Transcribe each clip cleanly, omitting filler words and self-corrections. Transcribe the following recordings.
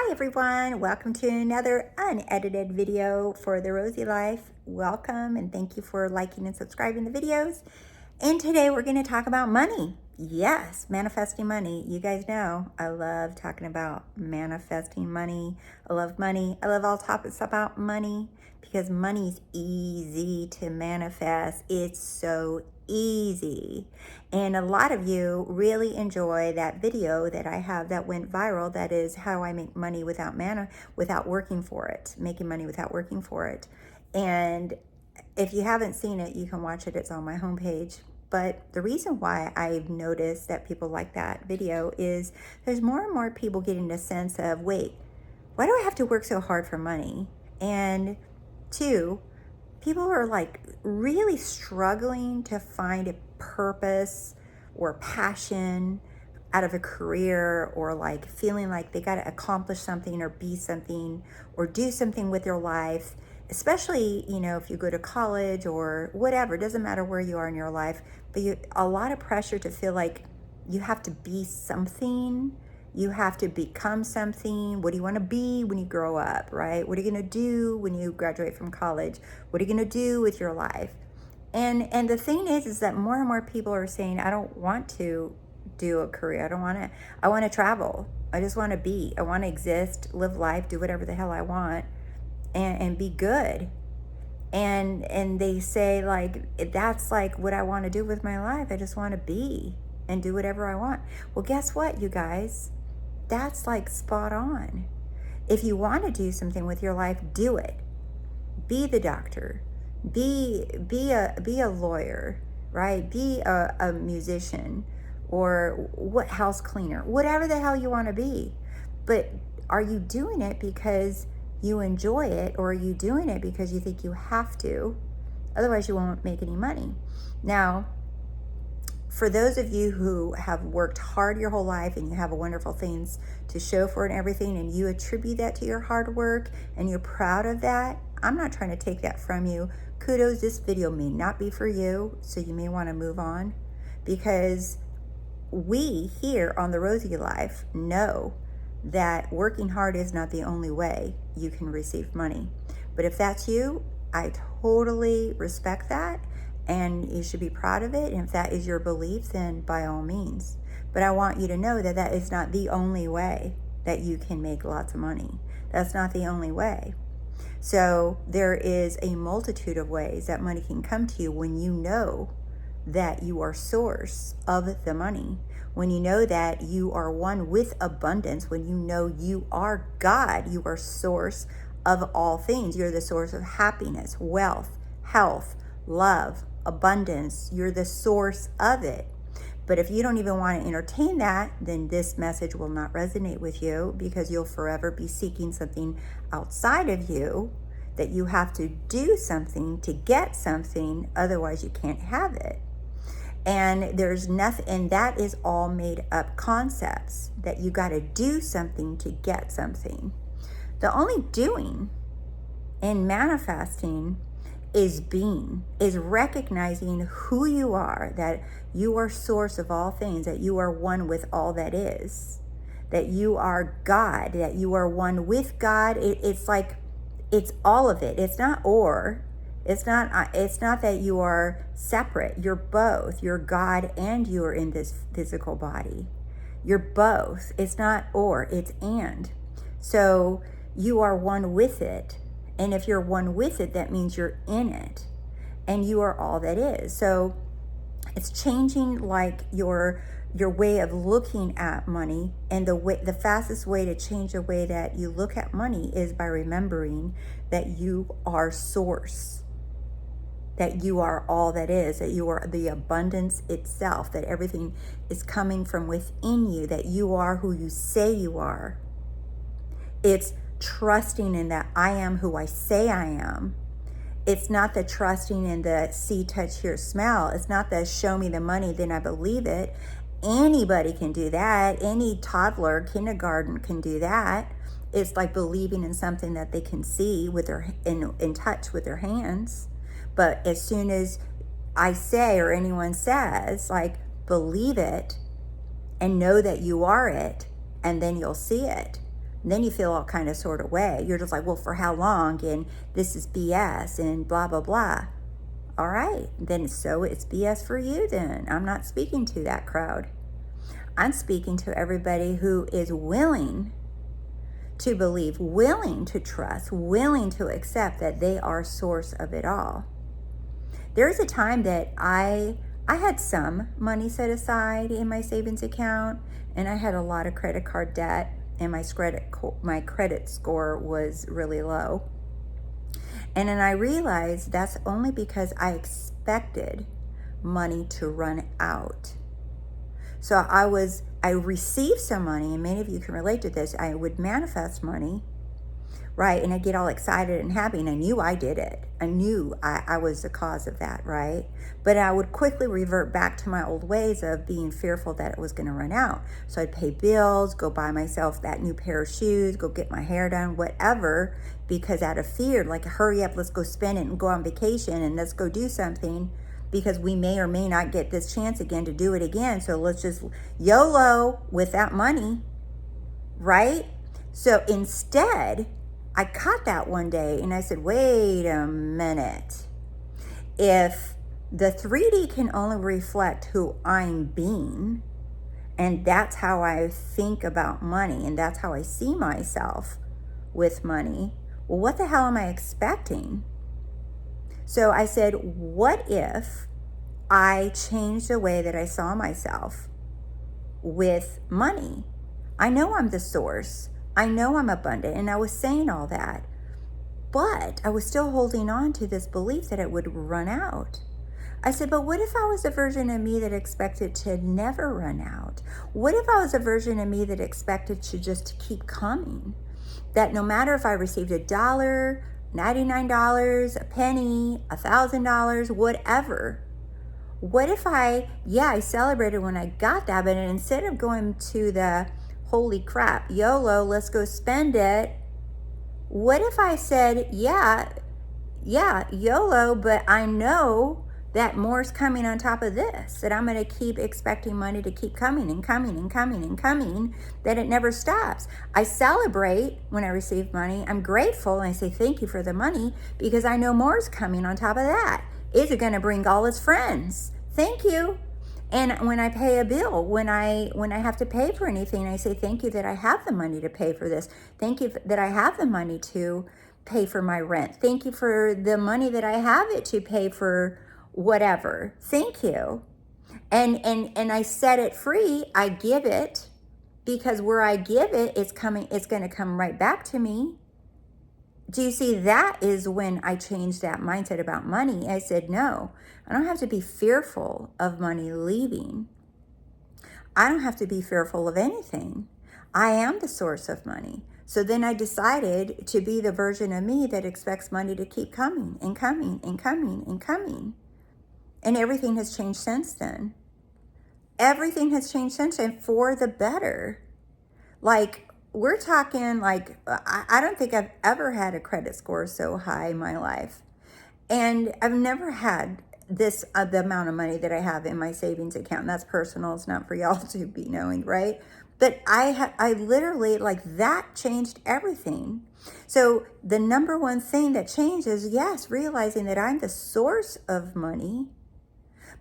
Hi everyone, welcome to another unedited video for The Rosey Life. Welcome and thank you for liking and subscribing the videos. And today we're going to talk about money. Yes, manifesting money. You guys know I love talking about manifesting money. I love money. I love all topics about money because money's easy to manifest. It's so easy. And a lot of you really enjoy that video that I have that went viral. That is how I make money without working for it, making money without working for it. And if you haven't seen it, you can watch it. It's on my homepage. But the reason why I've noticed that people like that video is there's more and more people getting a sense of, wait, why do I have to work so hard for money? And two, people are like really struggling to find a purpose or passion out of a career, or like feeling like they got to accomplish something or be something or do something with their life. Especially, if you go to college or whatever, it doesn't matter where you are in your life, but a lot of pressure to feel like you have to be something, you have to become something. What do you want to be when you grow up, right? What are you going to do when you graduate from college? What are you going to do with your life? And the thing is that more and more people are saying, I don't want to do a career. I want to travel. I just want to be. I want to exist, live life, do whatever the hell I want. And be good. And they say, like, that's like what I want to do with my life. I just want to be and do whatever I want. Well, guess what, you guys? That's like spot on. If you want to do something with your life, do it. Be the doctor. Be a lawyer, right? Be a musician, or house cleaner, whatever the hell you want to be. But are you doing it because you enjoy it, or are you doing it because you think you have to? Otherwise you won't make any money. Now, for those of you who have worked hard your whole life and you have wonderful things to show for it and everything, and you attribute that to your hard work and you're proud of that, I'm not trying to take that from you. Kudos. This video may not be for you, so you may want to move on, because we here on The Rosey Life know that working hard is not the only way you can receive money. But if that's you, I totally respect that, and you should be proud of it. And if that is your belief, then by all means. But I want you to know that that is not the only way that you can make lots of money. That's not the only way. So there is a multitude of ways that money can come to you when you know that you are source of the money, when you know that you are one with abundance, when you know you are God, you are source of all things. You're the source of happiness, wealth, health, love, abundance. You're the source of it. But if you don't even want to entertain that, then this message will not resonate with you, because you'll forever be seeking something outside of you, that you have to do something to get something, otherwise you can't have it. And there's nothing, and that is all made up concepts, that you got to do something to get something. The only doing in manifesting is being, is recognizing who you are, that you are source of all things, that you are one with all that is, that you are God, that you are one with God. It's like, it's all of it. It's not or. It's not that you are separate. You're both. You're God and you are in this physical body. You're both. It's not or, it's and. So you are one with it. And if you're one with it, that means you're in it. And you are all that is. So it's changing like your way of looking at money. And the fastest way to change the way that you look at money is by remembering that you are source, that you are all that is, that you are the abundance itself, that everything is coming from within you, that you are who you say you are. It's trusting in that I am who I say I am. It's not the trusting in the see, touch, hear, smell. It's not the show me the money, then I believe it. Anybody can do that. Any toddler, kindergarten can do that. It's like believing in something that they can see with in touch with their hands. But as soon as I say, or anyone says, like, believe it and know that you are it, and then you'll see it. then you feel all kind of sort of way. You're just like, well, for how long? And this is BS and blah, blah, blah. All right, then so it's BS for you then. I'm not speaking to that crowd. I'm speaking to everybody who is willing to believe, willing to trust, willing to accept that they are source of it all. There's a time that I had some money set aside in my savings account, and I had a lot of credit card debt, and my credit score was really low. And then I realized that's only because I expected money to run out. So I received some money, and many of you can relate to this. I would manifest money, right? And I get all excited and happy, and I knew I did it. I knew I was the cause of that, right? But I would quickly revert back to my old ways of being fearful that it was going to run out. So I'd pay bills, go buy myself that new pair of shoes, go get my hair done, whatever, because out of fear, like, hurry up, let's go spend it and go on vacation and let's go do something, because we may or may not get this chance again to do it again. So let's just YOLO with that money, right? So instead, I caught that one day and I said, wait a minute. If the 3D can only reflect who I'm being, and that's how I think about money, and that's how I see myself with money, well, what the hell am I expecting? So I said, what if I changed the way that I saw myself with money? I know I'm the source. I know I'm abundant, and I was saying all that, but I was still holding on to this belief that it would run out. I said, but what if I was a version of me that expected to never run out? What if I was a version of me that expected to just keep coming? That no matter if I received $1, $99, a penny, $1,000, whatever. What if I celebrated when I got that, but instead of going to the holy crap, YOLO, let's go spend it. What if I said, yeah, YOLO, but I know that more's coming on top of this, that I'm going to keep expecting money to keep coming and coming and coming and coming, that it never stops. I celebrate when I receive money. I'm grateful, and I say thank you for the money, because I know more's coming on top of that. Is it going to bring all its friends? Thank you. And when I pay a bill, when I have to pay for anything, I say thank you that I have the money to pay for this. Thank you that I have the money to pay for my rent. Thank you for the money that I have it to pay for whatever. Thank you. And I set it free. I give it, because where I give it, it's going to come right back to me. Do you see? That is when I changed that mindset about money. I said, no, I don't have to be fearful of money leaving. I don't have to be fearful of anything. I am the source of money. So then I decided to be the version of me that expects money to keep coming and coming and coming and coming. And everything has changed since then. Everything has changed since then for the better. Like, we're talking like, I don't think I've ever had a credit score so high in my life. And I've never had the amount of money that I have in my savings account. And that's personal. It's not for y'all to be knowing, right? But I literally, like, that changed everything. So the number one thing that changed is, yes, realizing that I'm the source of money,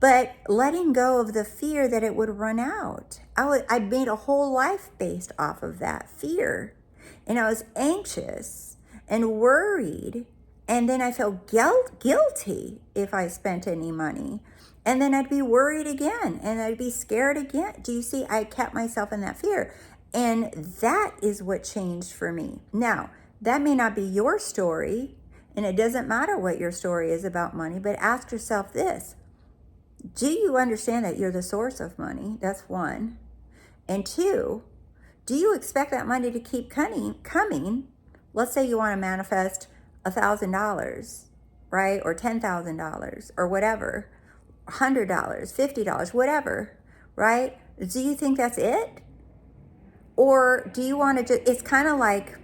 but letting go of the fear that it would run out. I made a whole life based off of that fear. And I was anxious and worried. And then I felt guilty if I spent any money. And then I'd be worried again. And I'd be scared again. Do you see? I kept myself in that fear. And that is what changed for me. Now, that may not be your story. And it doesn't matter what your story is about money. But ask yourself this. Do you understand that you're the source of money? That's one. And two, do you expect that money to keep coming? Let's say you want to manifest $1,000, right? Or $10,000 or whatever, $100, $50, whatever, right? Do you think that's it? Or do you want to just, it's kind of like,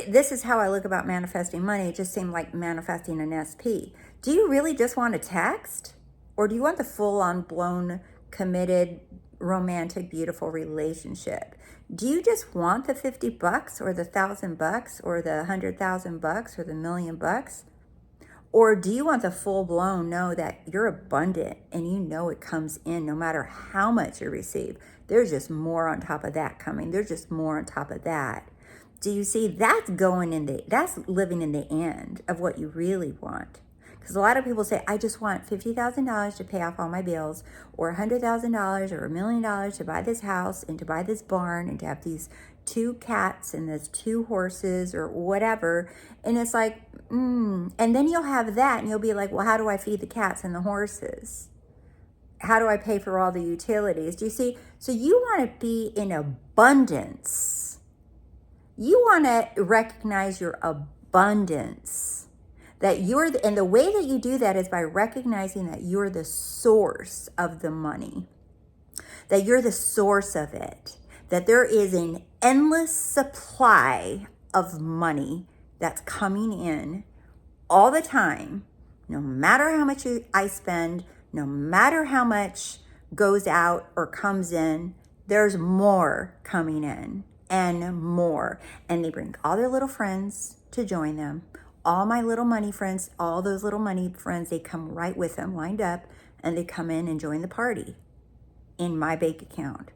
this is how I look about manifesting money. It just seemed like manifesting an SP. Do you really just want a text? Or do you want the full-on blown, committed, romantic, beautiful relationship? Do you just want the 50 bucks or the $1,000 or the 100,000 bucks or the $1,000,000? Or do you want the full blown know that you're abundant and you know it comes in no matter how much you receive? There's just more on top of that coming. There's just more on top of that. Do you see? That's that's living in the end of what you really want. Because a lot of people say, I just want $50,000 to pay off all my bills, or $100,000 or $1,000,000 to buy this house and to buy this barn and to have these 2 cats and these 2 horses or whatever. And it's like, and then you'll have that and you'll be like, well, how do I feed the cats and the horses? How do I pay for all the utilities? Do you see? So you want to be in abundance. You want to recognize your abundance. That and the way that you do that is by recognizing that you're the source of the money. That you're the source of it. That there is an endless supply of money that's coming in all the time, no matter how much I spend, no matter how much goes out or comes in, there's more coming in and more. And they bring all their little friends to join them. All my little money friends, all those little money friends, they come right with them, lined up, and they come in and join the party in my bank account.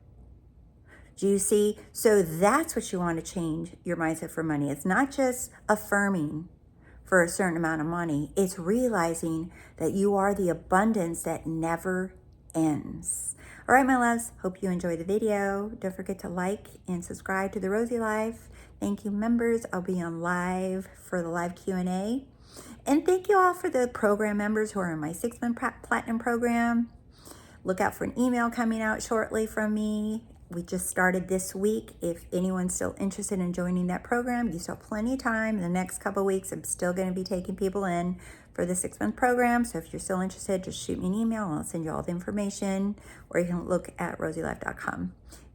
Do you see? So that's what you want to change your mindset for money. It's not just affirming for a certain amount of money. It's realizing that you are the abundance that never ends. All right, my loves, hope you enjoyed the video. Don't forget to like and subscribe to The Rosey Life. Thank you, members. I'll be on live for the live Q&A. And thank you all for the program members who are in my 6-month platinum program. Look out for an email coming out shortly from me. We just started this week. If anyone's still interested in joining that program, you still have plenty of time. In the next couple of weeks, I'm still going to be taking people in for the 6-month program. So if you're still interested, just shoot me an email and I'll send you all the information. Or you can look at RoseyLife.com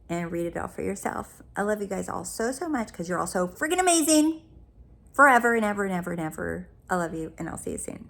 and read it all for yourself. I love you guys all so, so much because you're all so freaking amazing. Forever and ever and ever and ever. I love you and I'll see you soon.